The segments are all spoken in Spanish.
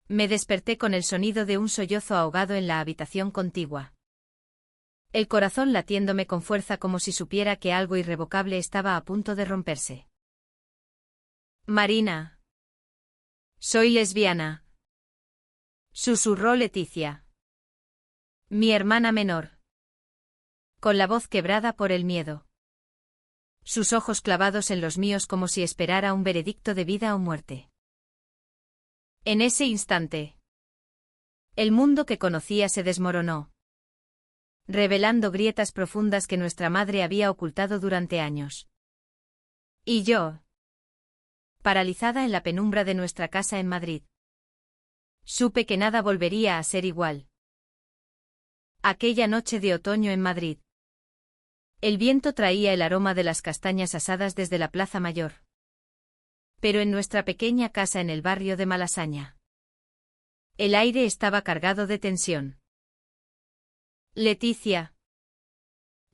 Me desperté con el sonido de un sollozo ahogado en la habitación contigua. El corazón latiéndome con fuerza como si supiera que algo irrevocable estaba a punto de romperse. Marina. Soy lesbiana. Susurró Leticia. Mi hermana menor. Con la voz quebrada por el miedo. Sus ojos clavados en los míos como si esperara un veredicto de vida o muerte. En ese instante, el mundo que conocía se desmoronó, revelando grietas profundas que nuestra madre había ocultado durante años. Y yo, paralizada en la penumbra de nuestra casa en Madrid, supe que nada volvería a ser igual. Aquella noche de otoño en Madrid. El viento traía el aroma de las castañas asadas desde la Plaza Mayor. Pero en nuestra pequeña casa en el barrio de Malasaña, el aire estaba cargado de tensión. Leticia,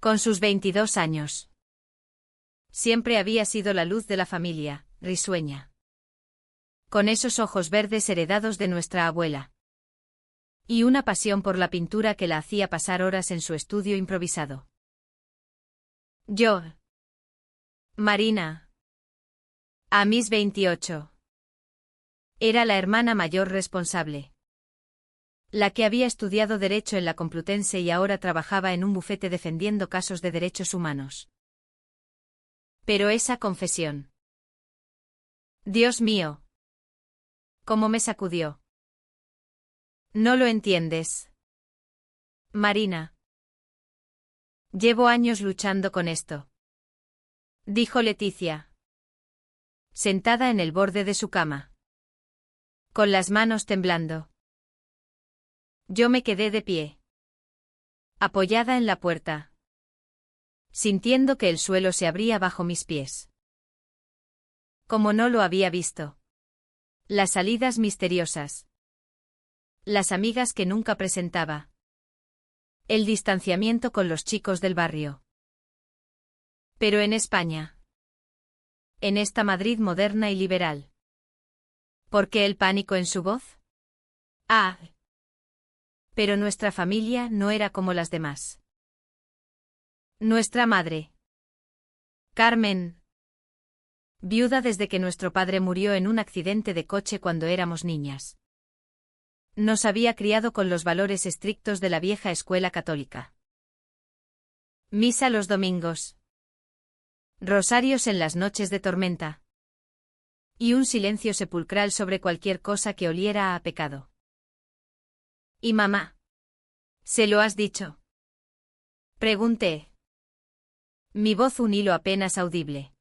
con sus 22 años, siempre había sido la luz de la familia, risueña. Con esos ojos verdes heredados de nuestra abuela. Y una pasión por la pintura que la hacía pasar horas en su estudio improvisado. Yo, Marina, a mis 28, era la hermana mayor responsable. La que había estudiado Derecho en la Complutense y ahora trabajaba en un bufete defendiendo casos de derechos humanos. Pero esa confesión. Dios mío. ¿Cómo me sacudió? No lo entiendes. Marina. Llevo años luchando con esto. Dijo Leticia. Sentada en el borde de su cama. Con las manos temblando. Yo me quedé de pie. Apoyada en la puerta. Sintiendo que el suelo se abría bajo mis pies. Como no lo había visto. Las salidas misteriosas. Las amigas que nunca presentaba. El distanciamiento con los chicos del barrio. Pero en España. En esta Madrid moderna y liberal. ¿Por qué el pánico en su voz? Ah. Pero nuestra familia no era como las demás. Nuestra madre. Carmen. Viuda desde que nuestro padre murió en un accidente de coche cuando éramos niñas. Nos había criado con los valores estrictos de la vieja escuela católica. Misa los domingos. Rosarios en las noches de tormenta. Y un silencio sepulcral sobre cualquier cosa que oliera a pecado. ¿Y mamá? ¿Se lo has dicho? Pregunté. Mi voz un hilo apenas audible.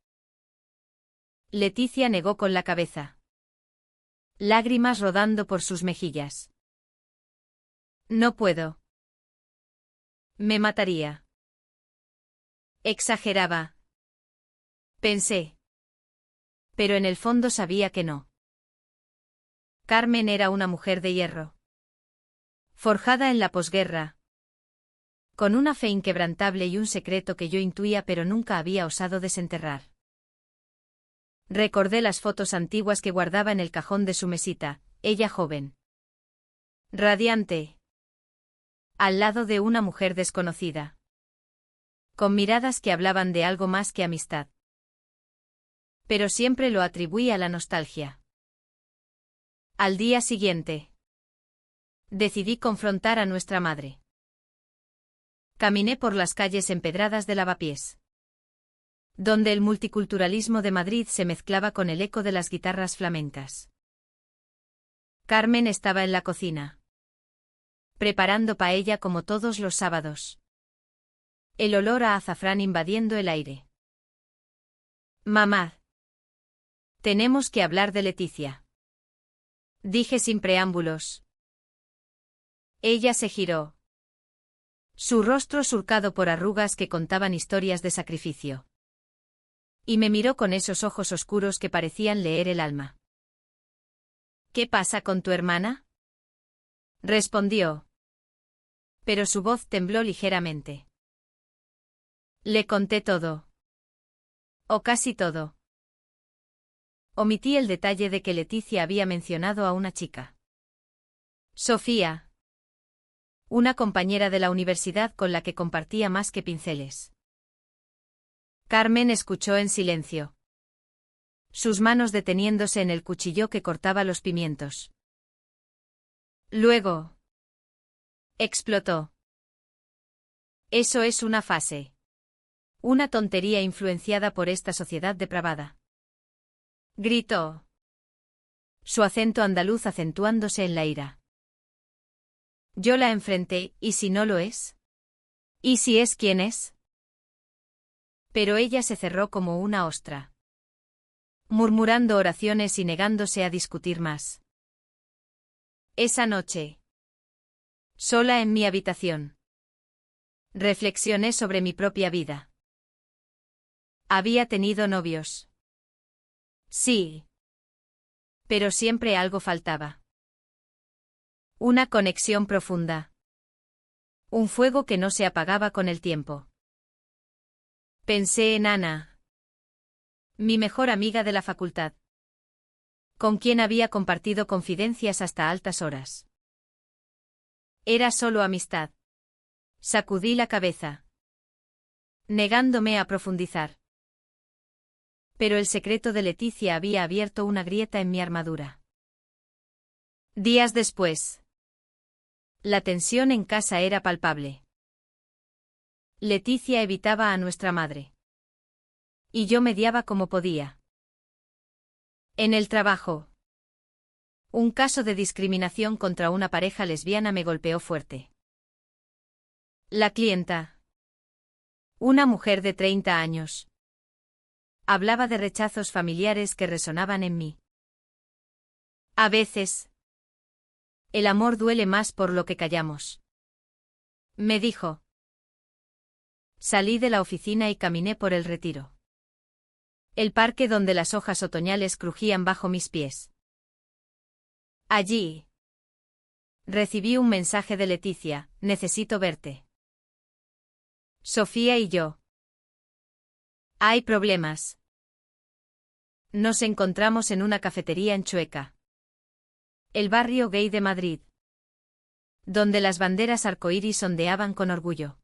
Leticia negó con la cabeza. Lágrimas rodando por sus mejillas. No puedo. Me mataría. Exageraba. Pensé. Pero en el fondo sabía que no. Carmen era una mujer de hierro. Forjada en la posguerra. Con una fe inquebrantable y un secreto que yo intuía pero nunca había osado desenterrar. Recordé las fotos antiguas que guardaba en el cajón de su mesita, ella joven. Radiante. Al lado de una mujer desconocida. Con miradas que hablaban de algo más que amistad. Pero siempre lo atribuí a la nostalgia. Al día siguiente. Decidí confrontar a nuestra madre. Caminé por las calles empedradas de Lavapiés. Donde el multiculturalismo de Madrid se mezclaba con el eco de las guitarras flamencas. Carmen estaba en la cocina. Preparando paella como todos los sábados. El olor a azafrán invadiendo el aire. Mamá. Tenemos que hablar de Leticia. Dije sin preámbulos. Ella se giró. Su rostro surcado por arrugas que contaban historias de sacrificio. Y me miró con esos ojos oscuros que parecían leer el alma. ¿Qué pasa con tu hermana? Respondió. Pero su voz tembló ligeramente. Le conté todo. O casi todo. Omití el detalle de que Leticia había mencionado a una chica. Sofía. Una compañera de la universidad con la que compartía más que pinceles. Carmen escuchó en silencio, sus manos deteniéndose en el cuchillo que cortaba los pimientos. Luego explotó. Eso es una fase. Una tontería influenciada por esta sociedad depravada. Gritó, su acento andaluz acentuándose en la ira. Yo la enfrenté, ¿y si no lo es? ¿Y si es quien es? Pero ella se cerró como una ostra, murmurando oraciones y negándose a discutir más. Esa noche, sola en mi habitación, reflexioné sobre mi propia vida. Había tenido novios. Sí. Pero siempre algo faltaba. Una conexión profunda. Un fuego que no se apagaba con el tiempo. Pensé en Ana, mi mejor amiga de la facultad, con quien había compartido confidencias hasta altas horas. Era solo amistad. Sacudí la cabeza, negándome a profundizar. Pero el secreto de Leticia había abierto una grieta en mi armadura. Días después, la tensión en casa era palpable. Leticia evitaba a nuestra madre. Y yo mediaba como podía. En el trabajo, un caso de discriminación contra una pareja lesbiana me golpeó fuerte. La clienta, una mujer de 30 años, hablaba de rechazos familiares que resonaban en mí. A veces, el amor duele más por lo que callamos, me dijo. Salí de la oficina y caminé por el Retiro. El parque donde las hojas otoñales crujían bajo mis pies. Allí recibí un mensaje de Leticia: necesito verte. Sofía y yo. Hay problemas. Nos encontramos en una cafetería en Chueca, el barrio gay de Madrid, donde las banderas arcoíris ondeaban con orgullo.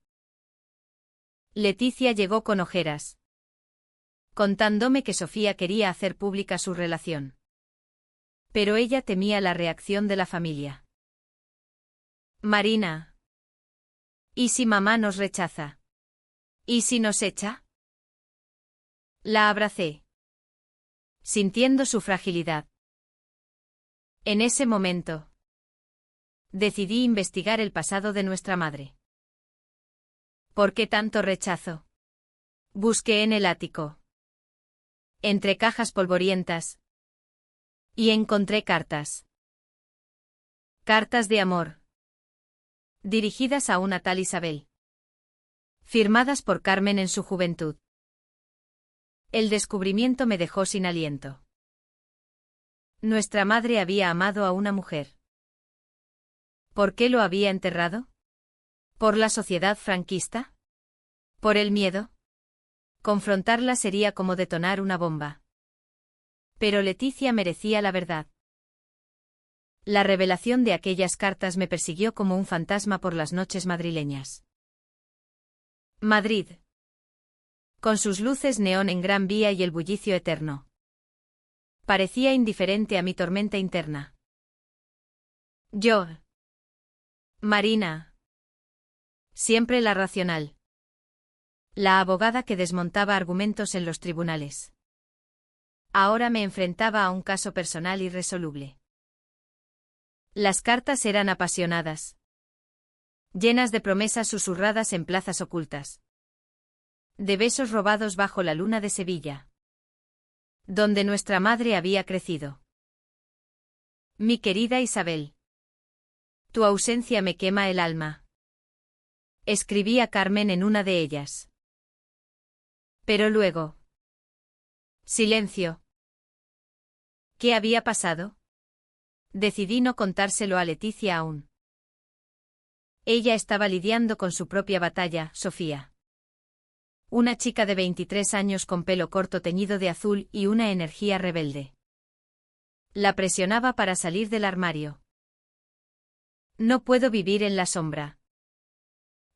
Leticia llegó con ojeras, contándome que Sofía quería hacer pública su relación. Pero ella temía la reacción de la familia. Marina. ¿Y si mamá nos rechaza? ¿Y si nos echa? La abracé, sintiendo su fragilidad. En ese momento, decidí investigar el pasado de nuestra madre. ¿Por qué tanto rechazo? Busqué en el ático, entre cajas polvorientas, y encontré cartas. Cartas de amor, dirigidas a una tal Isabel, firmadas por Carmen en su juventud. El descubrimiento me dejó sin aliento. Nuestra madre había amado a una mujer. ¿Por qué lo había enterrado? ¿Por la sociedad franquista? ¿Por el miedo? Confrontarla sería como detonar una bomba. Pero Leticia merecía la verdad. La revelación de aquellas cartas me persiguió como un fantasma por las noches madrileñas. Madrid, con sus luces neón en Gran Vía y el bullicio eterno, parecía indiferente a mi tormenta interna. Yo, Marina, siempre la racional, la abogada que desmontaba argumentos en los tribunales. Ahora me enfrentaba a un caso personal irresoluble. Las cartas eran apasionadas, llenas de promesas susurradas en plazas ocultas, de besos robados bajo la luna de Sevilla, donde nuestra madre había crecido. Mi querida Isabel, tu ausencia me quema el alma. Escribí a Carmen en una de ellas. Pero luego, silencio. ¿Qué había pasado? Decidí no contárselo a Leticia aún. Ella estaba lidiando con su propia batalla, Sofía. Una chica de 23 años con pelo corto teñido de azul y una energía rebelde. La presionaba para salir del armario. No puedo vivir en la sombra.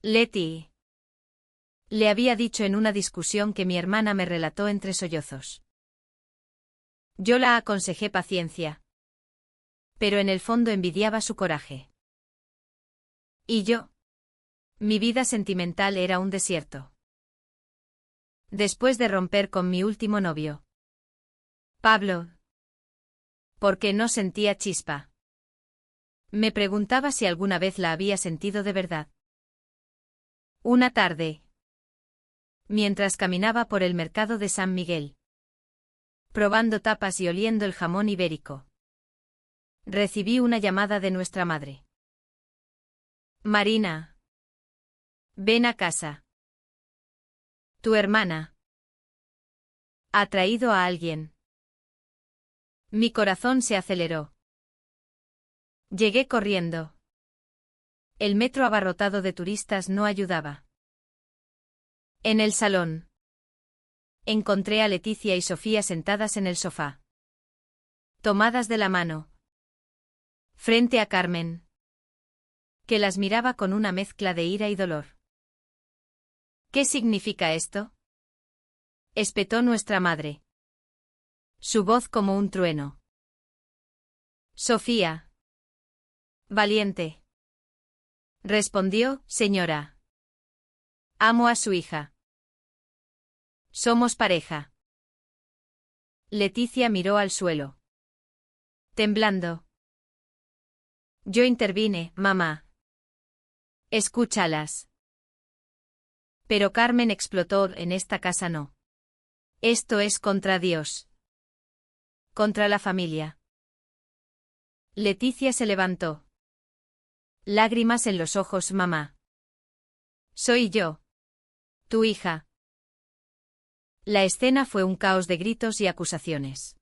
Letty. Le había dicho en una discusión que mi hermana me relató entre sollozos. Yo la aconsejé paciencia. Pero en el fondo envidiaba su coraje. ¿Y yo? Mi vida sentimental era un desierto. Después de romper con mi último novio, Pablo, porque no sentía chispa. Me preguntaba si alguna vez la había sentido de verdad. Una tarde, mientras caminaba por el mercado de San Miguel, probando tapas y oliendo el jamón ibérico, recibí una llamada de nuestra madre. Marina, ven a casa. Tu hermana ha traído a alguien. Mi corazón se aceleró. Llegué corriendo. El metro abarrotado de turistas no ayudaba. En el salón, encontré a Leticia y Sofía sentadas en el sofá, tomadas de la mano, frente a Carmen, que las miraba con una mezcla de ira y dolor. ¿Qué significa esto?, espetó nuestra madre. Su voz como un trueno. Sofía. Valiente. Respondió, señora. Amo a su hija. Somos pareja. Leticia miró al suelo, temblando. Yo intervine, mamá. Escúchalas. Pero Carmen explotó, en esta casa no. Esto es contra Dios. Contra la familia. Leticia se levantó. Lágrimas en los ojos, mamá. Soy yo. Tu hija. La escena fue un caos de gritos y acusaciones.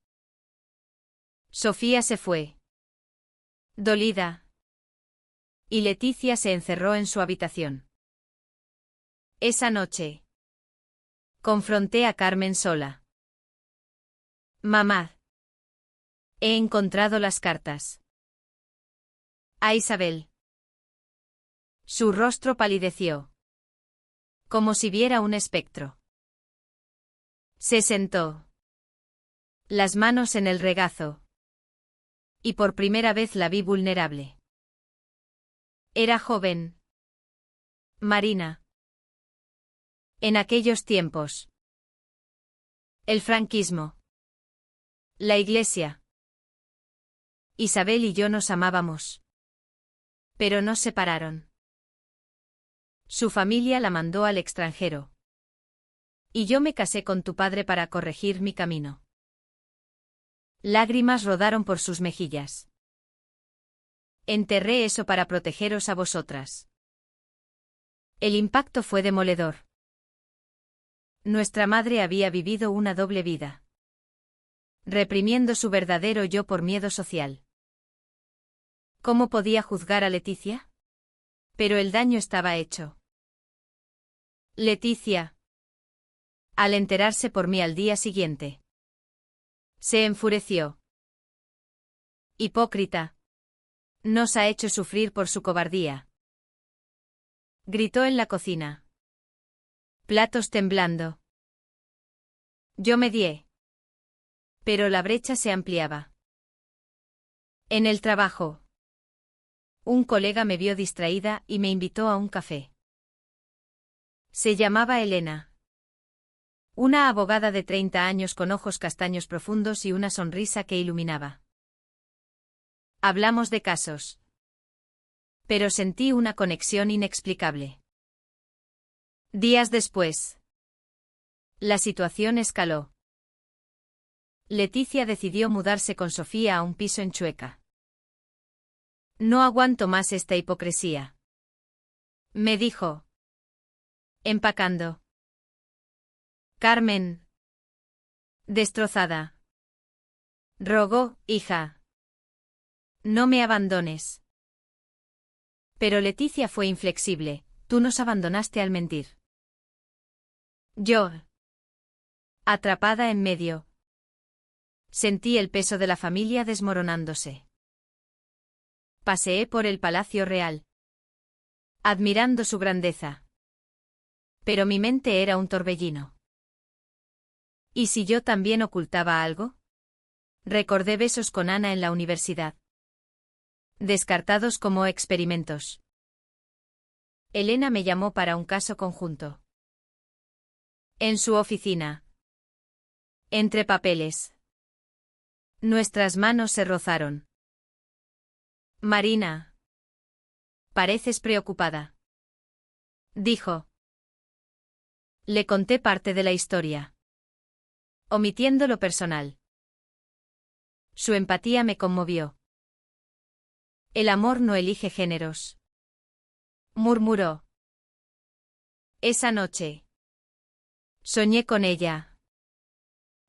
Sofía se fue, dolida, y Leticia se encerró en su habitación. Esa noche, confronté a Carmen sola. Mamá. He encontrado las cartas. A Isabel. Su rostro palideció, como si viera un espectro. Se sentó, las manos en el regazo, y por primera vez la vi vulnerable. Era joven. Marina. En aquellos tiempos. El franquismo. La iglesia. Isabel y yo nos amábamos. Pero nos separaron. Su familia la mandó al extranjero. Y yo me casé con tu padre para corregir mi camino. Lágrimas rodaron por sus mejillas. Enterré eso para protegeros a vosotras. El impacto fue demoledor. Nuestra madre había vivido una doble vida, reprimiendo su verdadero yo por miedo social. ¿Cómo podía juzgar a Leticia? Pero el daño estaba hecho. Leticia, al enterarse por mí al día siguiente, se enfureció. Hipócrita. Nos ha hecho sufrir por su cobardía. Gritó en la cocina. Platos temblando. Yo medié. Pero la brecha se ampliaba. En el trabajo. Un colega me vio distraída y me invitó a un café. Se llamaba Elena. Una abogada de 30 años con ojos castaños profundos y una sonrisa que iluminaba. Hablamos de casos. Pero sentí una conexión inexplicable. Días después. La situación escaló. Leticia decidió mudarse con Sofía a un piso en Chueca. No aguanto más esta hipocresía, me dijo, empacando. Carmen. Destrozada. Rogó, hija. No me abandones. Pero Leticia fue inflexible, tú nos abandonaste al mentir. Yo. Atrapada en medio. Sentí el peso de la familia desmoronándose. Paseé por el Palacio Real, admirando su grandeza. Pero mi mente era un torbellino. ¿Y si yo también ocultaba algo? Recordé besos con Ana en la universidad, descartados como experimentos. Elena me llamó para un caso conjunto. En su oficina. Entre papeles. Nuestras manos se rozaron. Marina. Pareces preocupada, dijo. Le conté parte de la historia, omitiendo lo personal. Su empatía me conmovió. El amor no elige géneros, murmuró. Esa noche soñé con ella.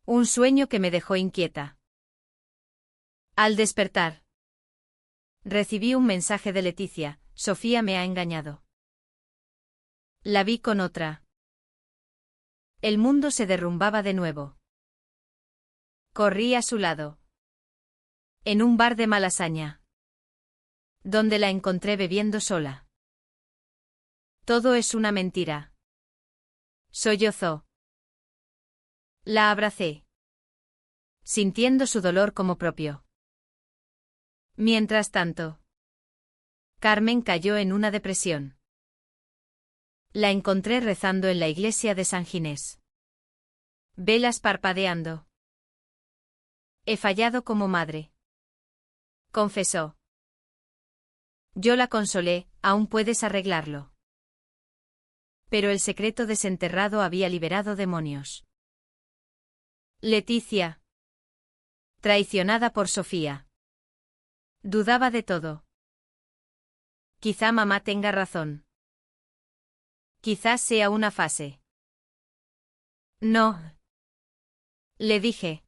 Un sueño que me dejó inquieta. Al despertar, recibí un mensaje de Leticia: Sofía me ha engañado. La vi con otra. El mundo se derrumbaba de nuevo. Corrí a su lado. En un bar de Malasaña, donde la encontré bebiendo sola. Todo es una mentira, sollozó. La abracé, sintiendo su dolor como propio. Mientras tanto, Carmen cayó en una depresión. La encontré rezando en la iglesia de San Ginés. Velas parpadeando. He fallado como madre, confesó. Yo la consolé: aún puedes arreglarlo. Pero el secreto desenterrado había liberado demonios. Leticia, traicionada por Sofía, dudaba de todo. Quizá mamá tenga razón. Quizás sea una fase. No, le dije.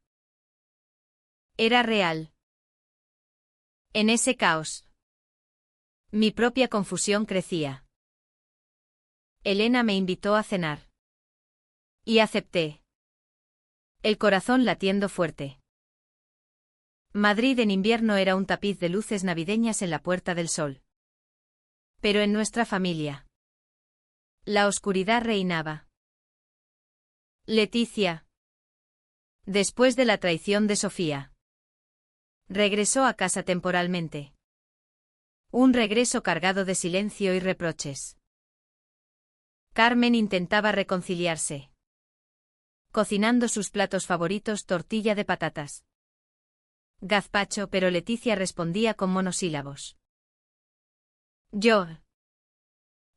Era real. En ese caos, mi propia confusión crecía. Elena me invitó a cenar. Y acepté. El corazón latiendo fuerte. Madrid en invierno era un tapiz de luces navideñas en la Puerta del Sol. Pero en nuestra familia, la oscuridad reinaba. Leticia, después de la traición de Sofía, regresó a casa temporalmente. Un regreso cargado de silencio y reproches. Carmen intentaba reconciliarse, cocinando sus platos favoritos: tortilla de patatas, gazpacho, pero Leticia respondía con monosílabos. Yo,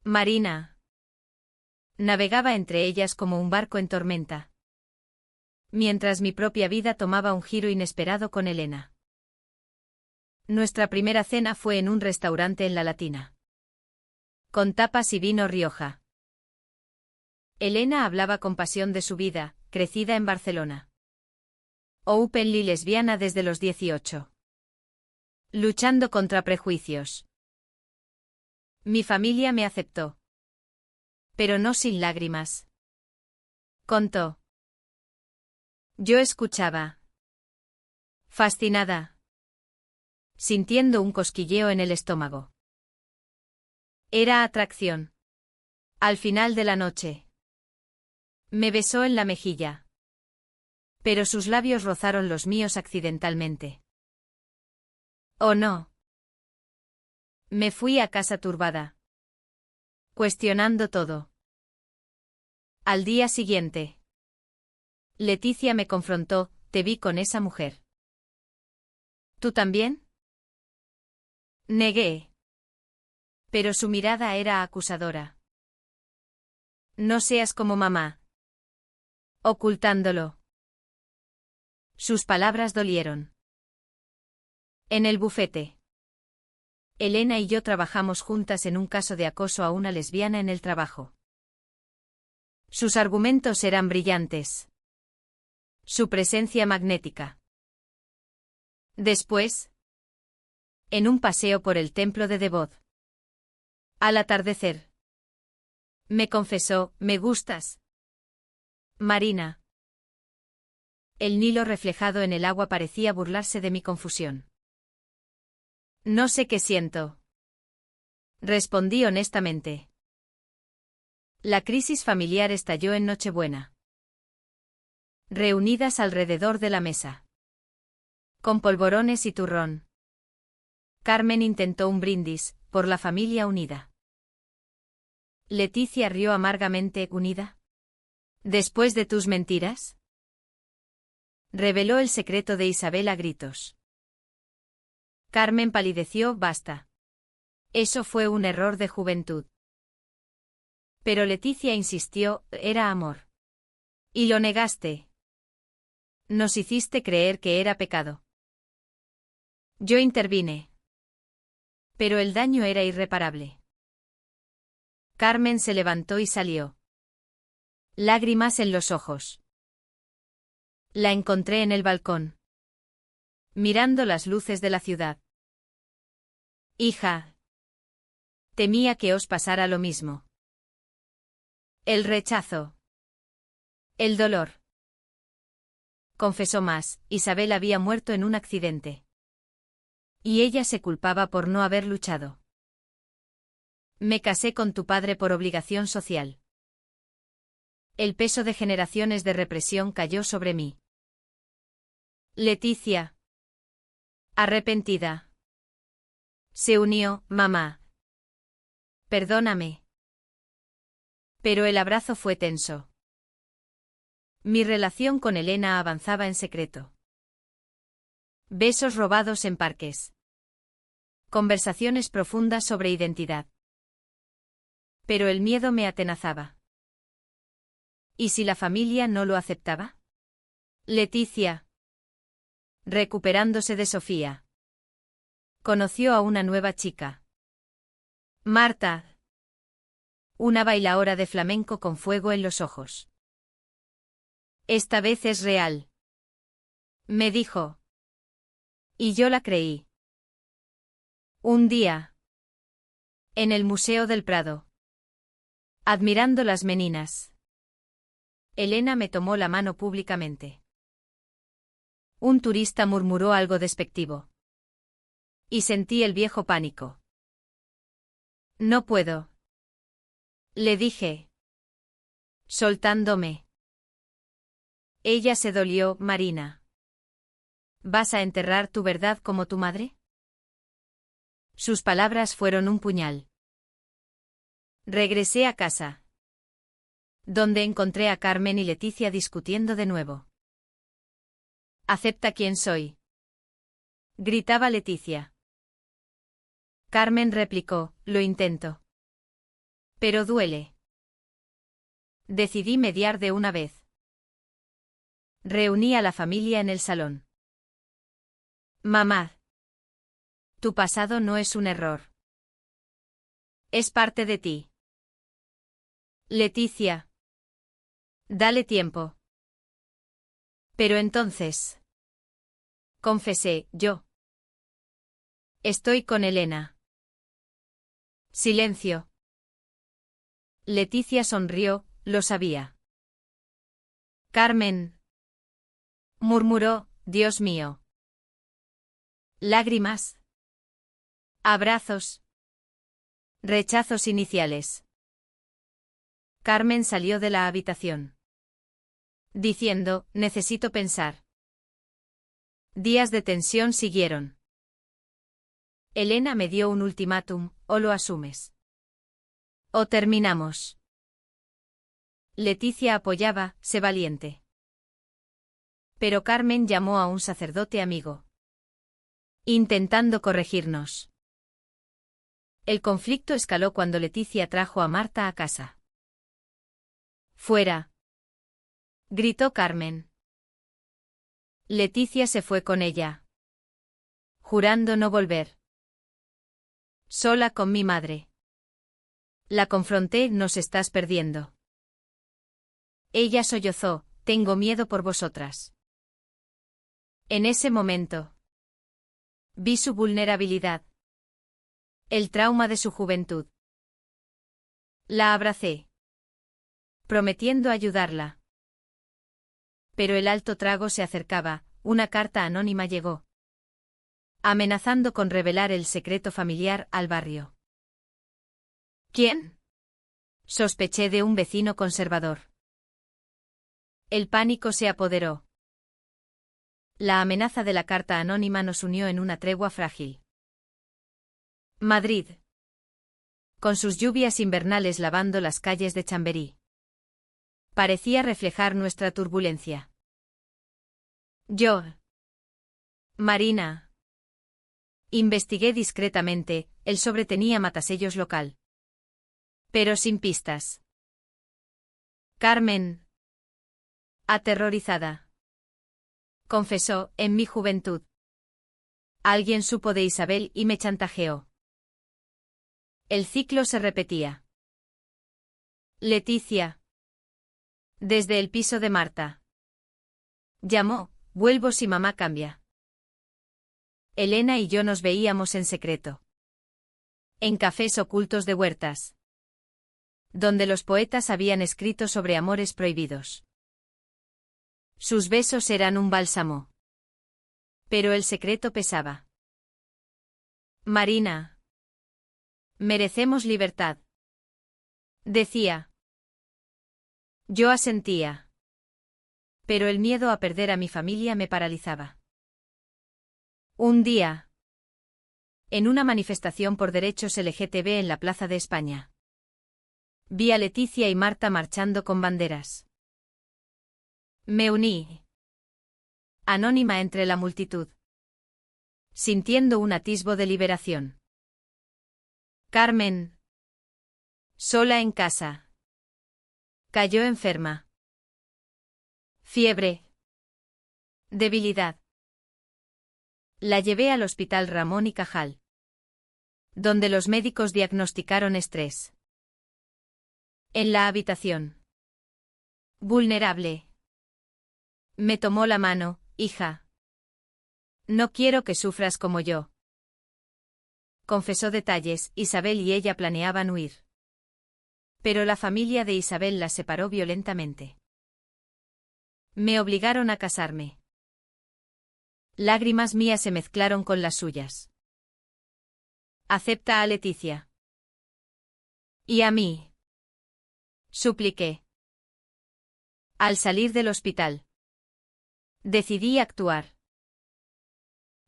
Marina, navegaba entre ellas como un barco en tormenta, mientras mi propia vida tomaba un giro inesperado con Elena. Nuestra primera cena fue en un restaurante en La Latina, con tapas y vino Rioja. Elena hablaba con pasión de su vida, crecida en Barcelona. Openly lesbiana desde los 18. Luchando contra prejuicios. Mi familia me aceptó. Pero no sin lágrimas. Contó. Yo escuchaba. Fascinada. Sintiendo un cosquilleo en el estómago. Era atracción. Al final de la noche, me besó en la mejilla. Pero sus labios rozaron los míos accidentalmente. ¿O no? Me fui a casa turbada, cuestionando todo. Al día siguiente, Leticia me confrontó: te vi con esa mujer. ¿Tú también? Negué. Pero su mirada era acusadora. No seas como mamá. Ocultándolo. Sus palabras dolieron. En el bufete. Elena y yo trabajamos juntas en un caso de acoso a una lesbiana en el trabajo. Sus argumentos eran brillantes. Su presencia magnética. Después, en un paseo por el templo de Devot, al atardecer, me confesó: me gustas, Marina. El Nilo reflejado en el agua parecía burlarse de mi confusión. No sé qué siento. Respondí honestamente. La crisis familiar estalló en Nochebuena. Reunidas alrededor de la mesa. Con polvorones y turrón. Carmen intentó un brindis, por la familia unida. Leticia rió amargamente, ¿unida? ¿Después de tus mentiras? Reveló el secreto de Isabel a gritos. Carmen palideció, basta. Eso fue un error de juventud. Pero Leticia insistió, era amor. Y lo negaste. Nos hiciste creer que era pecado. Yo intervine. Pero el daño era irreparable. Carmen se levantó y salió. Lágrimas en los ojos. La encontré en el balcón. Mirando las luces de la ciudad. Hija. Temía que os pasara lo mismo. El rechazo. El dolor. Confesó más, Isabel había muerto en un accidente. Y ella se culpaba por no haber luchado. Me casé con tu padre por obligación social. El peso de generaciones de represión cayó sobre mí. Leticia. Arrepentida. Se unió, mamá. Perdóname. Pero el abrazo fue tenso. Mi relación con Elena avanzaba en secreto. Besos robados en parques. Conversaciones profundas sobre identidad. Pero el miedo me atenazaba. ¿Y si la familia no lo aceptaba? Leticia. Recuperándose de Sofía. Conoció a una nueva chica. Marta. Una bailaora de flamenco con fuego en los ojos. Esta vez es real. Me dijo. Y yo la creí. Un día. En el Museo del Prado. Admirando las meninas. Elena me tomó la mano públicamente. Un turista murmuró algo despectivo. Y sentí el viejo pánico. No puedo. Le dije. Soltándome. Ella se dolió, Marina. ¿Vas a enterrar tu verdad como tu madre? Sus palabras fueron un puñal. Regresé a casa. Donde encontré a Carmen y Leticia discutiendo de nuevo. Acepta quién soy. Gritaba Leticia. Carmen replicó, lo intento. Pero duele. Decidí mediar de una vez. Reuní a la familia en el salón. Mamá. Tu pasado no es un error. Es parte de ti. Leticia. Dale tiempo. Pero entonces. Confesé, yo. Estoy con Elena. Silencio. Leticia sonrió, lo sabía. Carmen. Murmuró, Dios mío. Lágrimas. Abrazos. Rechazos iniciales. Carmen salió de la habitación. Diciendo, necesito pensar. Días de tensión siguieron. Elena me dio un ultimátum, o lo asumes. O terminamos. Leticia apoyaba, sé valiente. Pero Carmen llamó a un sacerdote amigo. Intentando corregirnos. El conflicto escaló cuando Leticia trajo a Marta a casa. Fuera. Gritó Carmen. Leticia se fue con ella. Jurando no volver. Sola con mi madre. La confronté, nos estás perdiendo. Ella sollozó, tengo miedo por vosotras. En ese momento. Vi su vulnerabilidad. El trauma de su juventud. La abracé. Prometiendo ayudarla. Pero el alto trago se acercaba, una carta anónima llegó. amenazando con revelar el secreto familiar al barrio. ¿Quién? Sospeché de un vecino conservador. El pánico se apoderó. La amenaza de la carta anónima nos unió en una tregua frágil. Madrid. Con sus lluvias invernales lavando las calles de Chamberí. Parecía reflejar nuestra turbulencia. Yo. Marina. Investigué discretamente, el sobre tenía matasellos local. Pero sin pistas. Carmen. Aterrorizada. Confesó, en mi juventud. Alguien supo de Isabel y me chantajeó. El ciclo se repetía. Leticia. Desde el piso de Marta. Llamó, vuelvo si mamá cambia. Elena y yo nos veíamos en secreto. En cafés ocultos de Huertas. Donde los poetas habían escrito sobre amores prohibidos. Sus besos eran un bálsamo. Pero el secreto pesaba. Marina. Merecemos libertad. Decía. Yo asentía. Pero el miedo a perder a mi familia me paralizaba. Un día. En una manifestación por derechos LGTB en la Plaza de España. Vi a Leticia y Marta marchando con banderas. Me uní. Anónima entre la multitud. Sintiendo un atisbo de liberación. Carmen. Sola en casa. Cayó enferma. Fiebre. Debilidad. La llevé al Hospital Ramón y Cajal. Donde los médicos diagnosticaron estrés. En la habitación. Vulnerable. Me tomó la mano, hija. No quiero que sufras como yo. Confesó detalles, Isabel y ella planeaban huir. Pero la familia de Isabel las separó violentamente. Me obligaron a casarme. Lágrimas mías se mezclaron con las suyas. Acepta a Leticia. Y a mí. Supliqué. Al salir del hospital. Decidí actuar.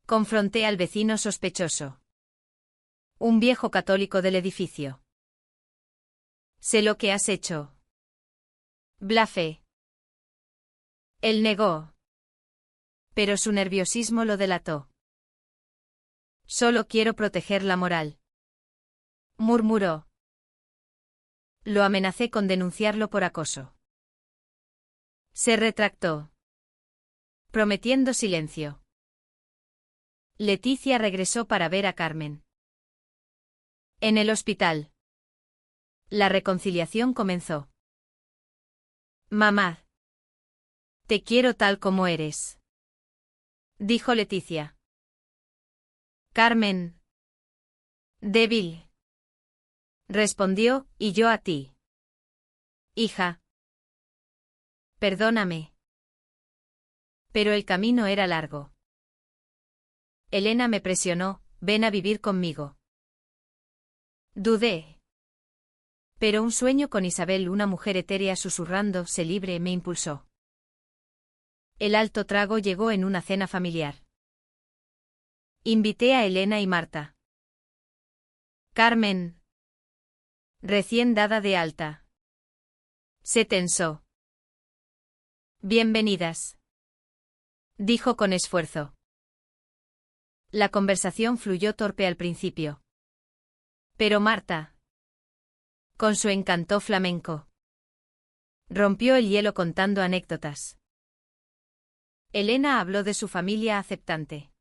Confronté al vecino sospechoso. Un viejo católico del edificio. Sé lo que has hecho. Blafé. Él negó. Pero su nerviosismo lo delató. Solo quiero proteger la moral. Murmuró. Lo amenacé con denunciarlo por acoso. Se retractó. Prometiendo silencio. Leticia regresó para ver a Carmen. En el hospital. La reconciliación comenzó. Mamá. Te quiero tal como eres. Dijo Leticia. Carmen. Débil. Respondió, y yo a ti. Hija. Perdóname. Pero el camino era largo. Elena me presionó, ven a vivir conmigo. Dudé. Pero un sueño con Isabel, una mujer etérea susurrando, sé libre, me impulsó. El alto trago llegó en una cena familiar. Invité a Elena y Marta. Carmen. Recién dada de alta. Se tensó. Bienvenidas. Dijo con esfuerzo. La conversación fluyó torpe al principio. Pero Marta, con su encanto flamenco, rompió el hielo contando anécdotas. Elena habló de su familia aceptante.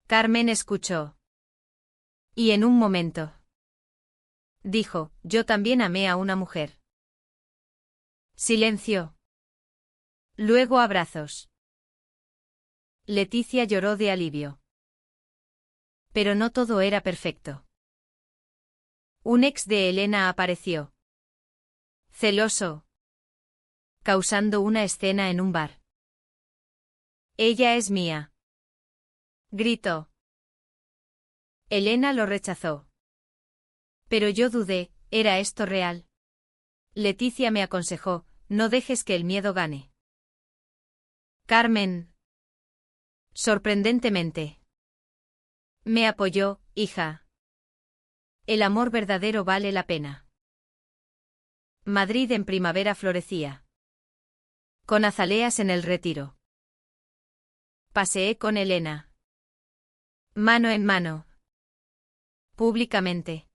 Carmen escuchó. Y en un momento, dijo, yo también amé a una mujer. Silencio. Luego abrazos. Leticia lloró de alivio. Pero no todo era perfecto. Un ex de Elena apareció. Celoso. Causando una escena en un bar. Ella es mía. Gritó. Elena lo rechazó. Pero yo dudé, ¿era esto real? Leticia me aconsejó, no dejes que el miedo gane. Carmen. Sorprendentemente. Me apoyó, hija. El amor verdadero vale la pena. Madrid en primavera florecía. Con azaleas en el retiro. Paseé con Elena. Mano en mano. Públicamente.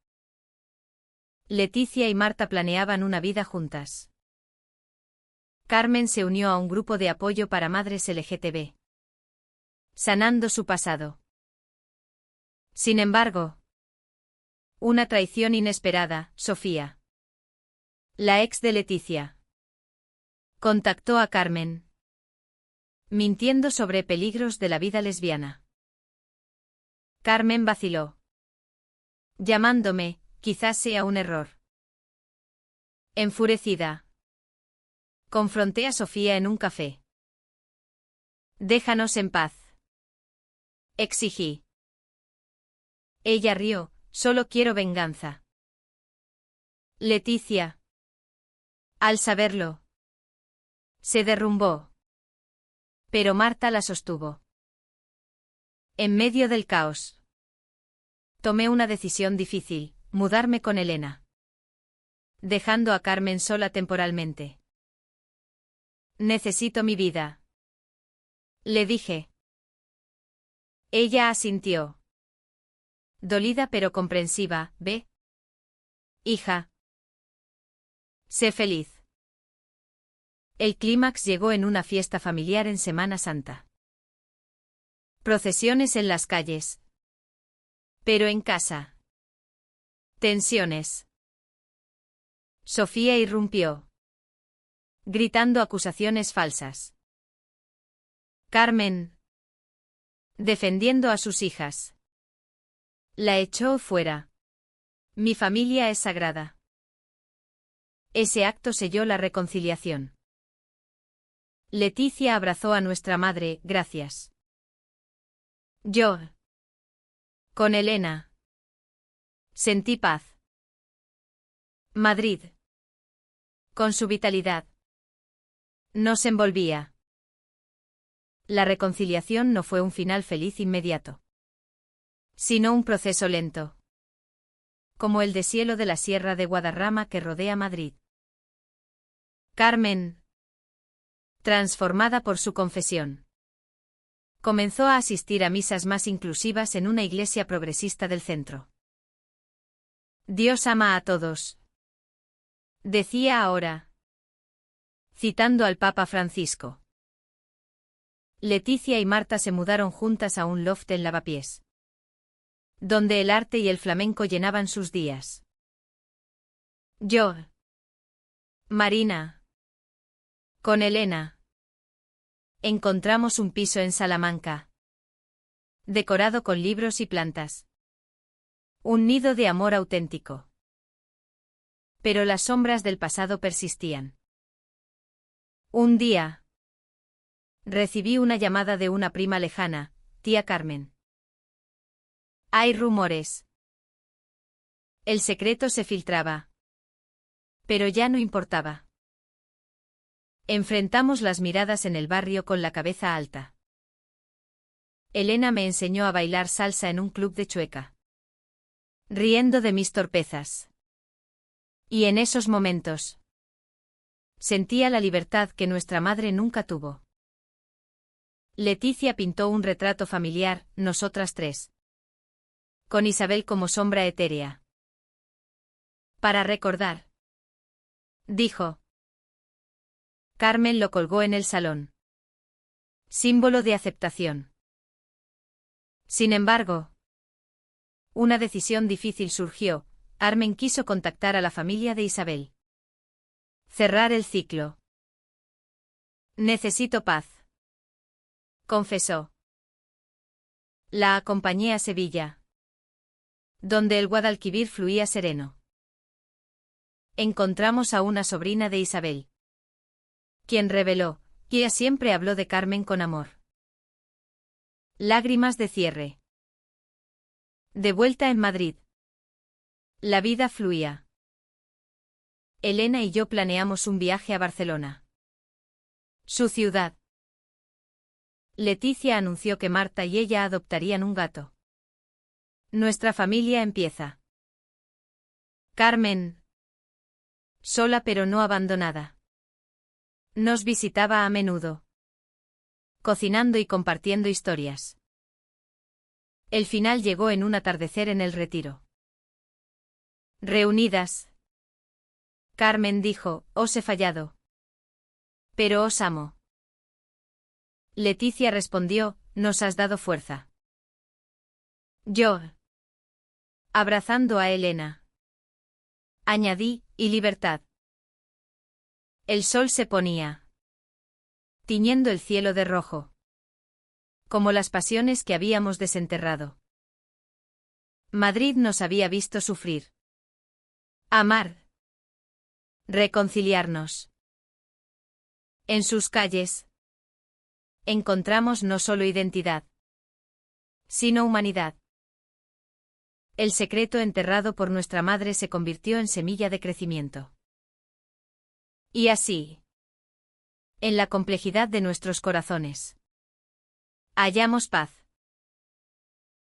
Leticia y Marta planeaban una vida juntas. Carmen se unió a un grupo de apoyo para madres LGTB. Sanando su pasado. Sin embargo, una traición inesperada, Sofía. La ex de Leticia. Contactó a Carmen. Mintiendo sobre peligros de la vida lesbiana. Carmen vaciló. Llamándome, quizás sea un error. Enfurecida. Confronté a Sofía en un café. Déjanos en paz. Exigí. Ella rió, solo quiero venganza. Leticia. Al saberlo. Se derrumbó. Pero Marta la sostuvo. En medio del caos. Tomé una decisión difícil, mudarme con Elena. Dejando a Carmen sola temporalmente. Necesito mi vida. Le dije. Ella asintió. Dolida pero comprensiva, ¿ve? Hija. Sé feliz. El clímax llegó en una fiesta familiar en Semana Santa. Procesiones en las calles. Pero en casa. Tensiones. Sofía irrumpió. Gritando acusaciones falsas. Carmen. Defendiendo a sus hijas. La echó fuera. Mi familia es sagrada. Ese acto selló la reconciliación. Leticia abrazó a nuestra madre, gracias. Yo. Con Elena. Sentí paz. Madrid. Con su vitalidad. Nos envolvía. La reconciliación no fue un final feliz inmediato. Sino un proceso lento. Como el deshielo de la sierra de Guadarrama que rodea Madrid. Carmen. Transformada por su confesión. Comenzó a asistir a misas más inclusivas en una iglesia progresista del centro. Dios ama a todos. Decía ahora. Citando al Papa Francisco. Leticia y Marta se mudaron juntas a un loft en Lavapiés. Donde el arte y el flamenco llenaban sus días. Yo. Marina. Con Elena. Encontramos un piso en Salamanca. Decorado con libros y plantas. Un nido de amor auténtico. Pero las sombras del pasado persistían. Un día. Recibí una llamada de una prima lejana, tía Carmen. Hay rumores. El secreto se filtraba. Pero ya no importaba. Enfrentamos las miradas en el barrio con la cabeza alta. Elena me enseñó a bailar salsa en un club de Chueca. Riendo de mis torpezas. Y en esos momentos. Sentía la libertad que nuestra madre nunca tuvo. Leticia pintó un retrato familiar, nosotras tres. Con Isabel como sombra etérea. Para recordar. Dijo. Carmen lo colgó en el salón. Símbolo de aceptación. Sin embargo, una decisión difícil surgió. Carmen quiso contactar a la familia de Isabel. Cerrar el ciclo. Necesito paz. Confesó. La acompañé a Sevilla. Donde el Guadalquivir fluía sereno. Encontramos a una sobrina de Isabel. Quien reveló que ella siempre habló de Carmen con amor. Lágrimas de cierre. De vuelta en Madrid. La vida fluía. Elena y yo planeamos un viaje a Barcelona. Su ciudad. Leticia anunció que Marta y ella adoptarían un gato. Nuestra familia empieza. Carmen. Sola pero no abandonada. Nos visitaba a menudo. Cocinando y compartiendo historias. El final llegó en un atardecer en el Retiro. Reunidas. Carmen dijo, os he fallado. Pero os amo. Leticia respondió, nos has dado fuerza. Yo. Abrazando a Elena. Añadí, y libertad. El sol se ponía. Tiñendo el cielo de rojo. Como las pasiones que habíamos desenterrado. Madrid nos había visto sufrir. Amar. Reconciliarnos. En sus calles. Encontramos no solo identidad. Sino humanidad. El secreto enterrado por nuestra madre se convirtió en semilla de crecimiento. Y así. En la complejidad de nuestros corazones. Hallamos paz.